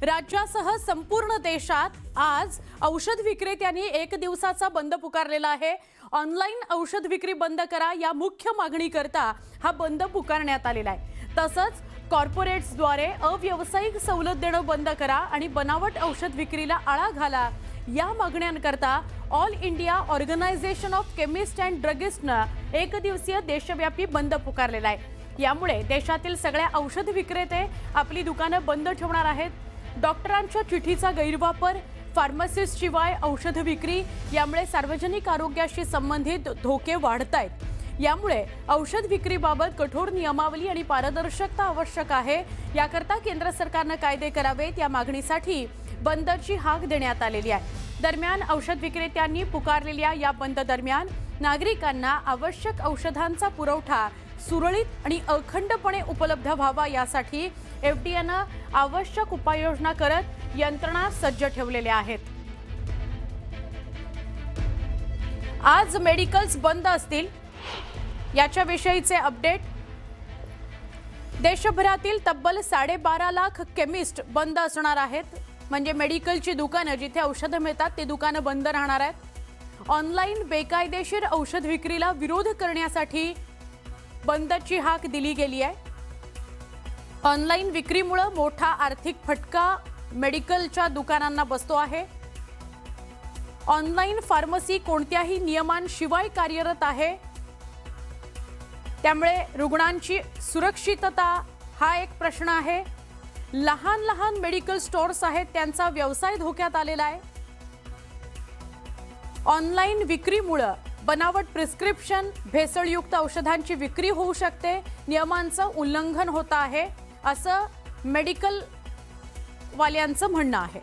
राज्यासह संपूर्ण देशात आज औषध विक्रेत्यांनी एक दिवसाचा बंद पुकारलेला आहे। ऑनलाईन औषध विक्री बंद करा या मुख्य मागणीकरता हा बंद पुकारण्यात आलेला आहे। तसंच कॉर्पोरेट्सद्वारे अव्यावसायिक सवलत देणं बंद करा आणि बनावट औषध विक्रीला आळा घाला या मागण्यांकरता all India organization of chemist and ड्रगिस्टनं एक दिवसीय देशव्यापी बंद पुकारलेला आहे। यामुळे देशातील सगळ्या औषध विक्रेते आपली दुकानं बंद ठेवणार आहेत। डॉक्टरांच्या चिठ्ठीचा गैरवापर, फार्मसिस्ट शिवाय औषध विक्री यामुळे सार्वजनिक आरोग्याशी संबंधित धोके वाढत आहेत। यामुळे औषध विक्रीबाबत कठोर नियमावली आणि पारदर्शकता आवश्यक आहे। याकरता केंद्र सरकारने कायदे करावेत या मागणीसाठी बंदची हाक देण्यात आलेली आहे। दरम्यान औषध विक्रेत्यांनी पुकारलेल्या या बंद दरम्यान नागरिकांना आवश्यक औषधांचा पुरवठा सुरळीत आणि अखंडपणे उपलब्ध व्हावा यासाठी एफडीएनं आवश्यक उपाययोजना करत यंत्रणा सज्ज ठेवलेल्या आहेत। आज मेडिकल्स बंद असतील याच्याविषयीचे अपडेट। देशभरातील तब्बल 12.5 लाख केमिस्ट बंद असणार आहेत। म्हणजे मेडिकलची दुकानं जिथे औषधं मिळतात ते दुकानं बंद राहणार आहेत। ऑनलाईन बेकायदेशीर औषध विक्रीला विरोध करण्यासाठी बंदची हाक दिली गेली आहे। ऑनलाईन विक्रीमुळे मोठा आर्थिक फटका मेडिकलच्या दुकानांना बसतो आहे। ऑनलाईन फार्मसी कोणत्याही नियमांशिवाय कार्यरत आहे, त्यामुळे रुग्णांची सुरक्षितता हा एक प्रश्न आहे। लहान लहान मेडिकल स्टोअर्स आहेत त्यांचा व्यवसाय धोक्यात आलेला आहे। ऑनलाईन विक्रीमुळे बनावट प्रिस्क्रिप्शन, भेसळयुक्त औषधांची विक्री होऊ शकते, नियमांचं उल्लंघन होत आहे असं मेडिकल वाल्यांचं म्हणणं आहे।